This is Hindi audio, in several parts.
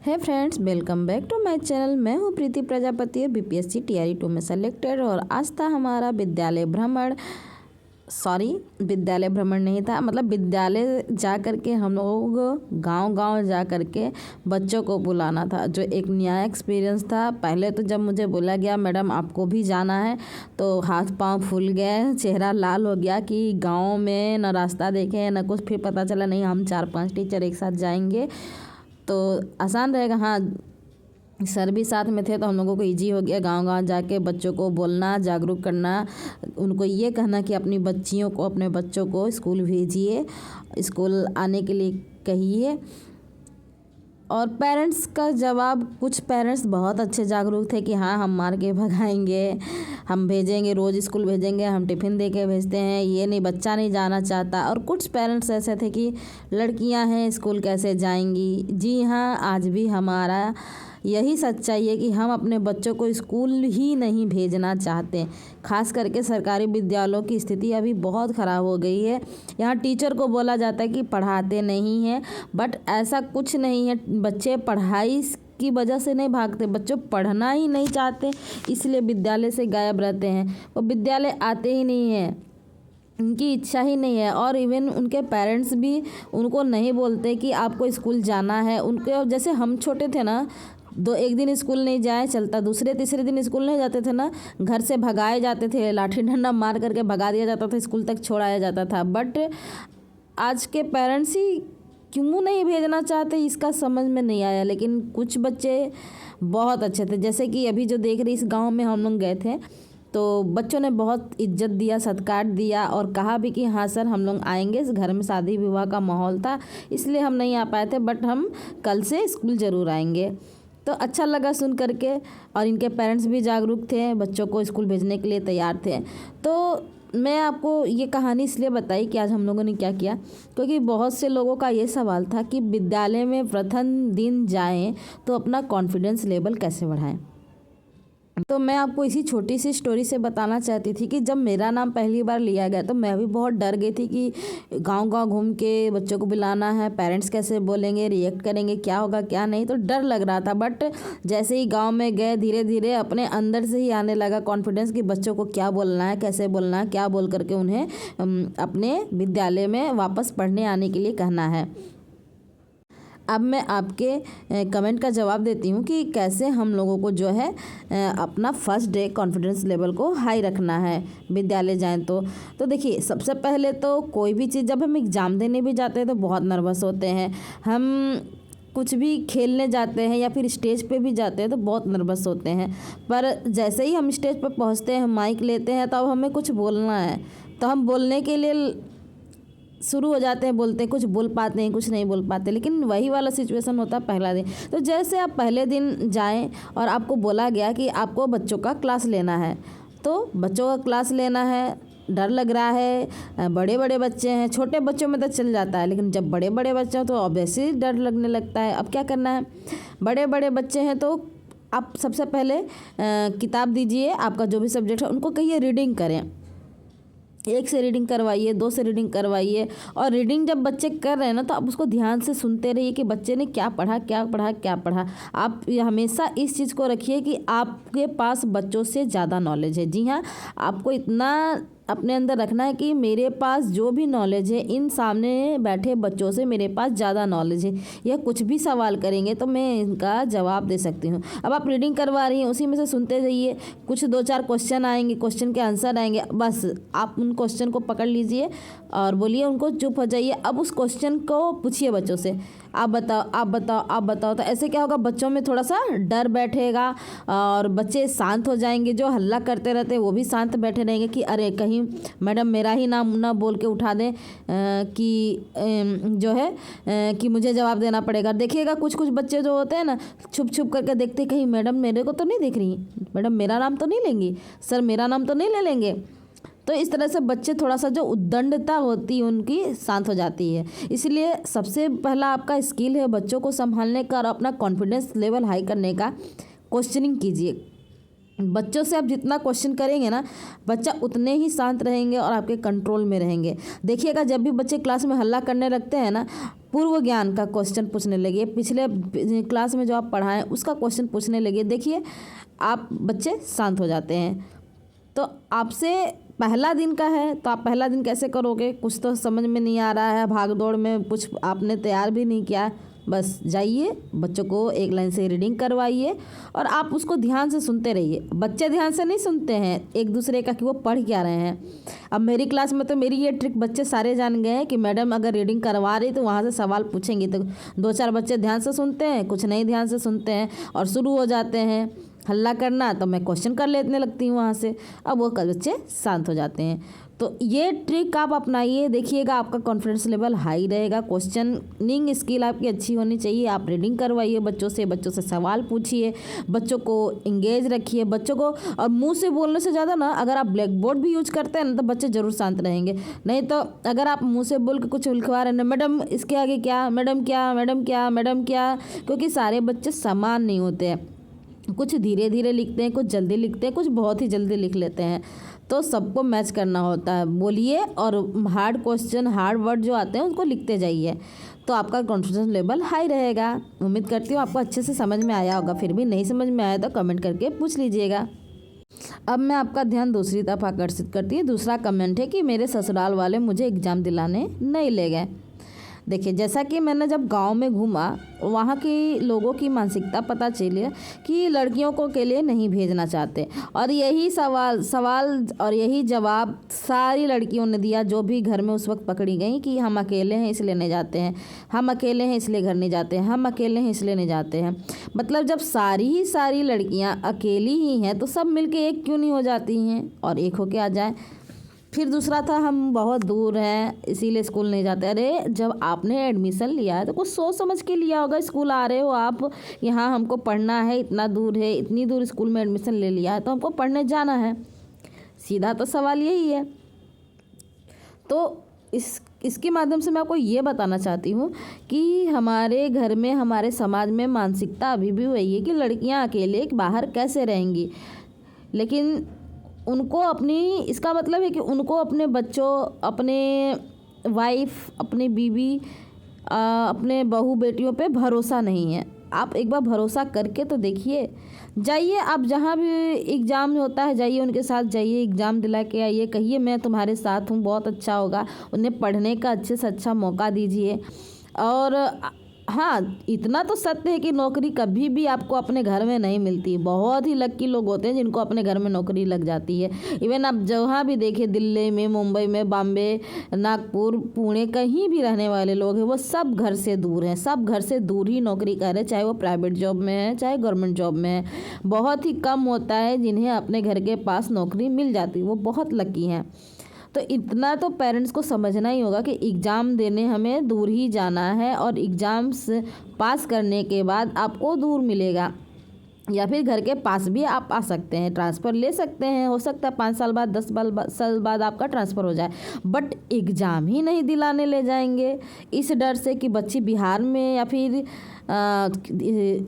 है friends, welcome back to my channel. मैं हूं प्रीति प्रजापति और बीपीएससी टीआरई 2 में सेलेक्टेड। और आज था हमारा विद्यालय भ्रमण नहीं था, मतलब विद्यालय जा कर के हम लोग गांव जा कर के बच्चों को बुलाना था, जो एक नया एक्सपीरियंस था। पहले तो जब मुझे बोला गया मैडम आपको भी जाना है, तो हाथ पांव फूल गए, चेहरा लाल हो गया कि गांव में न रास्ता देखे न कुछ। फिर पता चला नहीं, हम 4-5 टीचर एक साथ जाएंगे तो आसान रहेगा। हाँ, सर भी साथ में थे तो हम लोगों को इजी हो गया गांव जाके बच्चों को बोलना, जागरूक करना, उनको ये कहना कि अपनी बच्चियों को, अपने बच्चों को स्कूल भेजिए, स्कूल आने के लिए कहिए। और पेरेंट्स का जवाब, कुछ पेरेंट्स बहुत अच्छे जागरूक थे कि हाँ हम मार के भगाएंगे, हम भेजेंगे, रोज़ स्कूल भेजेंगे, हम टिफ़िन दे के भेजते हैं, ये नहीं, बच्चा नहीं जाना चाहता। और कुछ पेरेंट्स ऐसे थे कि लड़कियां हैं स्कूल कैसे जाएंगी। जी हाँ, आज भी हमारा यही सच्चाई है कि हम अपने बच्चों को स्कूल ही नहीं भेजना चाहते। खास करके सरकारी विद्यालयों की स्थिति अभी बहुत ख़राब हो गई है। यहाँ टीचर को बोला जाता है कि पढ़ाते नहीं हैं, बट ऐसा कुछ नहीं है। बच्चे पढ़ाई की वजह से नहीं भागते, बच्चों पढ़ना ही नहीं चाहते, इसलिए विद्यालय से गायब रहते हैं। वो विद्यालय आते ही नहीं हैं, उनकी इच्छा ही नहीं है। और इवन उनके पेरेंट्स भी उनको नहीं बोलते कि आपको स्कूल जाना है। उनके जैसे हम छोटे थे ना, एक दिन स्कूल नहीं जाए चलता, दूसरे तीसरे दिन स्कूल नहीं जाते थे ना, घर से भगाए जाते थे, लाठी डंडा मार करके भगा दिया जाता था, स्कूल तक छोड़ाया जाता था। बट आज के पेरेंट्स ही क्यों नहीं भेजना चाहते, इसका समझ में नहीं आया। लेकिन कुछ बच्चे बहुत अच्छे थे, जैसे कि अभी जो देख रही, इस गाँव में हम लोग गए थे तो बच्चों ने बहुत इज्जत दिया, सत्कार दिया और कहा भी कि हाँ सर हम लोग आएंगे। इस घर में शादी विवाह का माहौल था, इसलिए हम नहीं आ पाए थे, बट हम कल से स्कूल ज़रूर आएंगे। तो अच्छा लगा सुन करके। और इनके पेरेंट्स भी जागरूक थे, बच्चों को स्कूल भेजने के लिए तैयार थे। तो मैं आपको ये कहानी इसलिए बताई कि आज हम लोगों ने क्या किया, क्योंकि बहुत से लोगों का ये सवाल था कि विद्यालय में प्रथम दिन जाएं तो अपना कॉन्फिडेंस लेवल कैसे बढ़ाएं। तो मैं आपको इसी छोटी सी स्टोरी से बताना चाहती थी कि जब मेरा नाम पहली बार लिया गया तो मैं भी बहुत डर गई थी कि गांव घूम के बच्चों को बुलाना है, पेरेंट्स कैसे बोलेंगे, रिएक्ट करेंगे, क्या होगा क्या नहीं, तो डर लग रहा था। बट जैसे ही गांव में गए, धीरे धीरे अपने अंदर से ही आने लगा कॉन्फिडेंस कि बच्चों को क्या बोलना है, कैसे बोलना है, क्या बोल करके उन्हें अपने विद्यालय में वापस पढ़ने आने के लिए कहना है। अब मैं आपके कमेंट का जवाब देती हूँ कि कैसे हम लोगों को जो है अपना फर्स्ट डे कॉन्फिडेंस लेवल को हाई रखना है विद्यालय जाएं तो देखिए, सबसे पहले तो कोई भी चीज़, जब हम एग्ज़ाम देने भी जाते हैं तो बहुत नर्वस होते हैं। हम कुछ भी खेलने जाते हैं या फिर स्टेज पे भी जाते हैं तो बहुत नर्वस होते हैं। पर जैसे ही हम स्टेज पे पहुँचते हैं, माइक लेते हैं, तो अब हमें कुछ बोलना है, तो हम बोलने के लिए शुरू हो जाते हैं, बोलते हैं, कुछ बोल पाते हैं, कुछ नहीं बोल पाते। लेकिन वही वाला सिचुएशन होता है पहला दिन। तो जैसे आप पहले दिन जाएं और आपको बोला गया कि आपको बच्चों का क्लास लेना है, तो बच्चों का क्लास लेना है, डर लग रहा है, बड़े बड़े बच्चे हैं, छोटे बच्चों में तो चल जाता है, लेकिन जब बड़े बड़े बच्चे हो तो ऑब्वियसली डर लगने लगता है। अब क्या करना है, बड़े बड़े बच्चे हैं तो आप सबसे पहले किताब दीजिए, आपका जो भी सब्जेक्ट है उनको कहिए रीडिंग करें। 1 से रीडिंग करवाइए, 2 से रीडिंग करवाइए। और रीडिंग जब बच्चे कर रहे हैं ना, तो आप उसको ध्यान से सुनते रहिए कि बच्चे ने क्या पढ़ा, क्या पढ़ा, क्या पढ़ा। आप हमेशा इस चीज़ को रखिए कि आपके पास बच्चों से ज़्यादा नॉलेज है। जी हाँ, आपको इतना अपने अंदर रखना है कि मेरे पास जो भी नॉलेज है, इन सामने बैठे बच्चों से मेरे पास ज़्यादा नॉलेज है। यह कुछ भी सवाल करेंगे तो मैं इनका जवाब दे सकती हूँ। अब आप रीडिंग करवा रही हैं, उसी में से सुनते जाइए, कुछ 2-4 क्वेश्चन आएंगे, क्वेश्चन के आंसर आएंगे, बस आप उन क्वेश्चन को पकड़ लीजिए और बोलिए उनको, चुप हो जाइए। अब उस क्वेश्चन को पूछिए बच्चों से, आप बताओ, आप बताओ, आप बताओ। तो ऐसे क्या होगा, बच्चों में थोड़ा सा डर बैठेगा और बच्चे शांत हो जाएंगे। जो हल्ला करते रहते हैं वो भी शांत बैठे रहेंगे कि अरे कहीं मैडम मेरा ही नाम ना बोल के उठा दें कि जो है कि मुझे जवाब देना पड़ेगा। देखिएगा कुछ बच्चे जो होते हैं ना, छुप छुप करके देखते, कहीं मैडम मेरे को तो नहीं देख रही, मैडम मेरा नाम तो नहीं लेंगी, सर मेरा नाम तो नहीं ले लेंगे। तो इस तरह से बच्चे थोड़ा सा जो उद्दंडता होती है उनकी शांत हो जाती है। इसलिए सबसे पहला आपका स्किल है बच्चों को संभालने का और अपना कॉन्फिडेंस लेवल हाई करने का। क्वेश्चनिंग कीजिए, बच्चों से आप जितना क्वेश्चन करेंगे ना, बच्चा उतने ही शांत रहेंगे और आपके कंट्रोल में रहेंगे। देखिएगा जब भी बच्चे क्लास में हल्ला करने लगते हैं ना, पूर्व ज्ञान का क्वेश्चन पूछने लगे, पिछले क्लास में जो आप पढ़ाएं उसका क्वेश्चन पूछने लगे। देखिए आप बच्चे शांत हो जाते हैं। तो आपसे पहला दिन का है तो आप पहला दिन कैसे करोगे, कुछ तो समझ में नहीं आ रहा है, भाग दौड़ में कुछ आपने तैयार भी नहीं किया, बस जाइए बच्चों को एक लाइन से रीडिंग करवाइए और आप उसको ध्यान से सुनते रहिए। बच्चे ध्यान से नहीं सुनते हैं एक दूसरे का कि वो पढ़ क्या रहे हैं। अब मेरी क्लास में तो मेरी ये ट्रिक बच्चे सारे जान गए हैं कि मैडम अगर रीडिंग करवा रही तो वहाँ से सवाल पूछेंगी, तो 2-4 बच्चे ध्यान से सुनते हैं, कुछ नहीं ध्यान से सुनते हैं और शुरू हो जाते हैं हल्ला करना, तो मैं क्वेश्चन कर लेने लगती हूँ वहाँ से। अब वो बच्चे शांत हो जाते हैं। तो ये ट्रिक आप अपनाइए, देखिएगा आपका कॉन्फिडेंस लेवल हाई रहेगा, क्वेश्चनिंग स्किल आपकी अच्छी होनी चाहिए। आप रीडिंग करवाइए बच्चों से सवाल पूछिए, बच्चों को इंगेज रखिए, बच्चों को। और मुंह से बोलने से ज़्यादा ना अगर आप ब्लैक बोर्ड भी यूज करते हैं ना तो बच्चे ज़रूर शांत रहेंगे। नहीं तो अगर आप मुँह से बोल के कुछ लिखवा रहे हैं ना, मैडम इसके आगे क्या, मैडम क्या, मैडम क्या, मैडम क्या, क्योंकि सारे बच्चे समान नहीं होते हैं, कुछ धीरे धीरे लिखते हैं, कुछ जल्दी लिखते हैं, कुछ बहुत ही जल्दी लिख लेते हैं, तो सबको मैच करना होता है। बोलिए और हार्ड क्वेश्चन, हार्ड वर्ड जो आते हैं उसको लिखते जाइए, तो आपका कॉन्फिडेंस लेवल हाई रहेगा। उम्मीद करती हूँ आपको अच्छे से समझ में आया होगा। फिर भी नहीं समझ में आया तो कमेंट करके पूछ लीजिएगा। अब मैं आपका ध्यान दूसरी तरफ आकर्षित करती हूँ। दूसरा कमेंट है कि मेरे ससुराल वाले मुझे एग्ज़ाम दिलाने नहीं ले गए। देखिए जैसा कि मैंने जब गांव में घूमा, वहाँ की लोगों की मानसिकता पता चली कि लड़कियों को के लिए नहीं भेजना चाहते, और यही सवाल और यही जवाब सारी लड़कियों ने दिया जो भी घर में उस वक्त पकड़ी गई कि हम अकेले हैं इसलिए नहीं जाते हैं, हम अकेले हैं इसलिए घर नहीं जाते हैं, हम अकेले हैं इसलिए नहीं जाते हैं। मतलब जब सारी लड़कियाँ अकेली ही हैं तो सब मिलके एक क्यों नहीं हो जाती हैं और एक होके आ जाए। फिर दूसरा था हम बहुत दूर हैं इसीलिए स्कूल नहीं जाते। अरे जब आपने एडमिशन लिया है तो कुछ सोच समझ के लिया होगा। स्कूल आ रहे हो आप, यहाँ हमको पढ़ना है, इतना दूर है, इतनी दूर स्कूल में एडमिशन ले लिया है तो हमको पढ़ने जाना है। सीधा तो सवाल यही है। तो इसके माध्यम से मैं आपको ये बताना चाहती हूँ कि हमारे घर में, हमारे समाज में मानसिकता अभी भी वही है कि लड़कियाँ अकेले बाहर कैसे रहेंगी। लेकिन उनको अपनी, इसका मतलब है कि उनको अपने बच्चों, अपने वाइफ, अपनी बीवी, अपने बहू बेटियों पे भरोसा नहीं है। आप एक बार भरोसा करके तो देखिए। जाइए आप जहाँ भी एग्ज़ाम होता है जाइए, उनके साथ जाइए, एग्ज़ाम दिला के आइए, कहिए मैं तुम्हारे साथ हूँ, बहुत अच्छा होगा। उन्हें पढ़ने का अच्छे से अच्छा मौका दीजिए। और हाँ, इतना तो सत्य है कि नौकरी कभी भी आपको अपने घर में नहीं मिलती। बहुत ही लक्की लोग होते हैं जिनको अपने घर में नौकरी लग जाती है। इवन आप जहाँ भी देखिए, दिल्ली में, मुंबई में, बॉम्बे, नागपुर, पुणे, कहीं भी रहने वाले लोग हैं वो सब घर से दूर हैं, सब घर से दूर ही नौकरी कर रहे हैं, चाहे वो प्राइवेट जॉब में है चाहे गवर्नमेंट जॉब में है। बहुत ही कम होता है जिन्हें अपने घर के पास नौकरी मिल जाती, वो बहुत लकी हैं। तो इतना तो पेरेंट्स को समझना ही होगा कि एग्ज़ाम देने हमें दूर ही जाना है और एग्ज़ाम्स पास करने के बाद आपको दूर मिलेगा, या फिर घर के पास भी आप आ सकते हैं, ट्रांसफ़र ले सकते हैं। हो सकता है 5 साल बाद, 10 साल बाद आपका ट्रांसफ़र हो जाए, बट एग्ज़ाम ही नहीं दिलाने ले जाएंगे इस डर से कि बच्ची बिहार में या फिर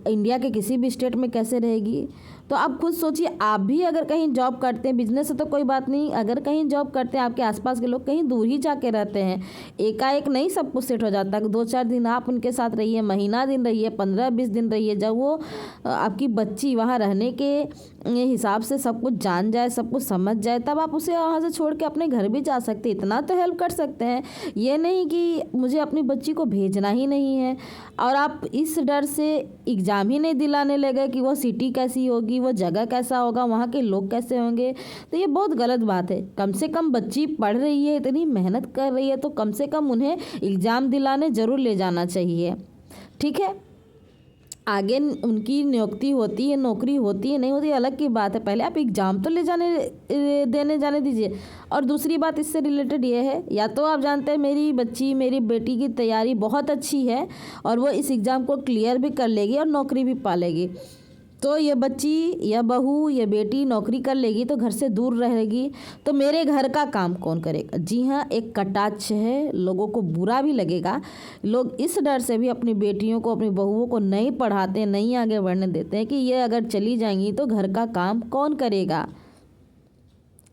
इंडिया के किसी भी स्टेट में कैसे रहेगी। तो आप खुद सोचिए, आप भी अगर कहीं जॉब करते हैं, बिजनेस है तो कोई बात नहीं, अगर कहीं जॉब करते हैं, आपके आसपास के लोग कहीं दूर ही जाके रहते हैं, एकाएक नहीं सब कुछ सेट हो जाता। 2-4 दिन आप उनके साथ रहिए, महीना दिन रहिए, 15-20 दिन रहिए। जब वो आपकी बच्ची वहाँ रहने के हिसाब से सब कुछ जान जाए, सब कुछ समझ जाए, तब आप उसे वहाँ से छोड़ के अपने घर भी जा सकते हैं। इतना तो हेल्प कर सकते हैं। ये नहीं कि मुझे अपनी बच्ची को भेजना ही नहीं है और आप इस डर से एग्ज़ाम ही नहीं दिलाने लगे कि वो सिटी कैसी होगी, वो जगह कैसा होगा, वहाँ के लोग कैसे होंगे। तो ये बहुत गलत बात है। कम से कम बच्ची पढ़ रही है, इतनी मेहनत कर रही है, तो कम से कम उन्हें एग्ज़ाम दिलाने ज़रूर ले जाना चाहिए। ठीक है, आगे उनकी नियुक्ति होती है, नौकरी होती है नहीं होती अलग की बात है, पहले आप एग्ज़ाम तो देने जाने दीजिए। और दूसरी बात इससे रिलेटेड ये है, या तो आप जानते हैं मेरी बच्ची, मेरी बेटी की तैयारी बहुत अच्छी है और वो इस एग्ज़ाम को क्लियर भी कर लेगी और नौकरी भी पा लेगी, तो ये बच्ची या बहू या बेटी नौकरी कर लेगी तो घर से दूर रहेगी, तो मेरे घर का काम कौन करेगा। जी हाँ, एक कटाक्ष है, लोगों को बुरा भी लगेगा। लोग इस डर से भी अपनी बेटियों को, अपनी बहुओं को नहीं पढ़ाते, नहीं आगे बढ़ने देते हैं कि ये अगर चली जाएंगी तो घर का काम कौन करेगा।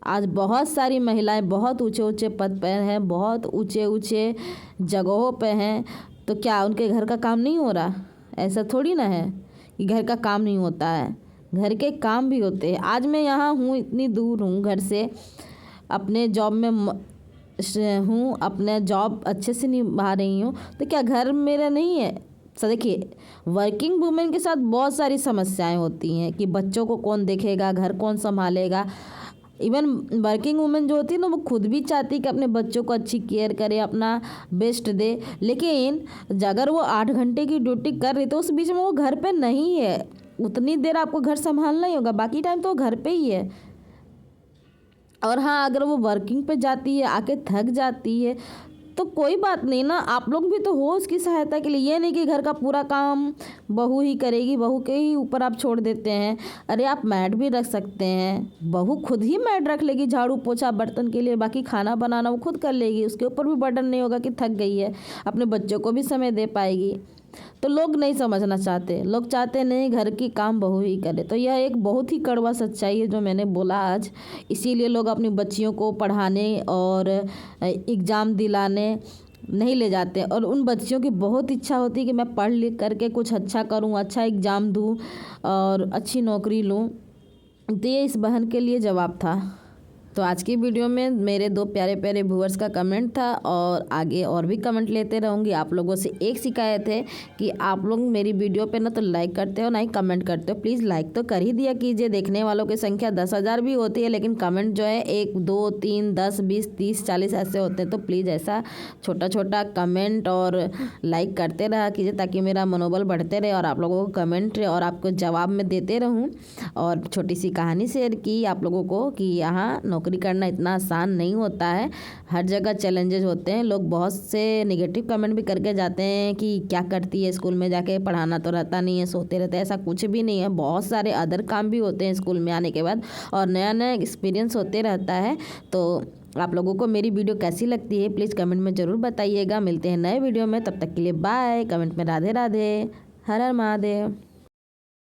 आज बहुत सारी महिलाएं बहुत ऊंचे ऊंचे पद पर हैं, बहुत ऊंचे ऊंचे जगहों पे हैं, तो क्या उनके घर का काम नहीं हो रहा? ऐसा थोड़ी ना है कि घर का काम नहीं होता है, घर के काम भी होते हैं। आज मैं यहाँ हूँ, इतनी दूर हूँ घर से, अपने जॉब में हूँ, अपना जॉब अच्छे से निभा रही हूँ, तो क्या घर मेरा नहीं है? सो देखिए, वर्किंग वुमेन के साथ बहुत सारी समस्याएं होती हैं कि बच्चों को कौन देखेगा, घर कौन संभालेगा। इवन वर्किंग वुमेन जो होती है ना, वो खुद भी चाहती है कि अपने बच्चों को अच्छी केयर करे, अपना बेस्ट दे, लेकिन अगर वो 8 घंटे की ड्यूटी कर रही तो उस बीच में वो घर पे नहीं है, उतनी देर आपको घर संभालना ही होगा, बाकी टाइम तो वो घर पे ही है। और हाँ, अगर वो वर्किंग पे जाती है, आके थक जाती है, तो कोई बात नहीं ना, आप लोग भी तो हो उसकी सहायता के लिए। ये नहीं कि घर का पूरा काम बहू ही करेगी, बहू के ही ऊपर आप छोड़ देते हैं। अरे आप मैड भी रख सकते हैं, बहू खुद ही मैड रख लेगी, झाड़ू पोछा बर्तन के लिए, बाकी खाना बनाना वो खुद कर लेगी, उसके ऊपर भी बर्डन नहीं होगा कि थक गई है, अपने बच्चों को भी समय दे पाएगी। तो लोग नहीं समझना चाहते, लोग चाहते नहीं घर की काम बहू ही करे। तो यह एक बहुत ही कड़वा सच्चाई है जो मैंने बोला आज। इसीलिए लोग अपनी बच्चियों को पढ़ाने और एग्ज़ाम दिलाने नहीं ले जाते, और उन बच्चियों की बहुत इच्छा होती है कि मैं पढ़ लिख करके कुछ अच्छा करूं, अच्छा एग्ज़ाम दूं और अच्छी नौकरी लूं। तो ये इस बहन के लिए जवाब था। तो आज की वीडियो में मेरे 2 प्यारे प्यारे व्यूअर्स का कमेंट था, और आगे और भी कमेंट लेते रहूँगी। आप लोगों से एक शिकायत है कि आप लोग मेरी वीडियो पे ना तो लाइक करते हो ना ही कमेंट करते हो। प्लीज़ लाइक तो कर ही दिया कीजिए। देखने वालों की संख्या 10,000 भी होती है, लेकिन कमेंट जो है 1 2 3 10 20 30 40 ऐसे होते हैं। तो प्लीज़ ऐसा छोटा छोटा कमेंट और लाइक करते रहा कीजिए, ताकि मेरा मनोबल बढ़ते रहे और आप लोगों को कमेंट और आपको जवाब में देते रहूँ। और छोटी सी कहानी शेयर की आप लोगों को कि यहाँ नौकरी करना इतना आसान नहीं होता है, हर जगह चैलेंजेस होते हैं। लोग बहुत से नेगेटिव कमेंट भी करके जाते हैं कि क्या करती है स्कूल में जाके, पढ़ाना तो रहता नहीं है, सोते रहते हैं। ऐसा कुछ भी नहीं है, बहुत सारे अदर काम भी होते हैं स्कूल में आने के बाद, और नया नया एक्सपीरियंस होते रहता है। तो आप लोगों को मेरी वीडियो कैसी लगती है प्लीज़ कमेंट में ज़रूर बताइएगा। मिलते हैं नए वीडियो में, तब तक के लिए बाय। कमेंट में राधे राधे, हर हर महादेव।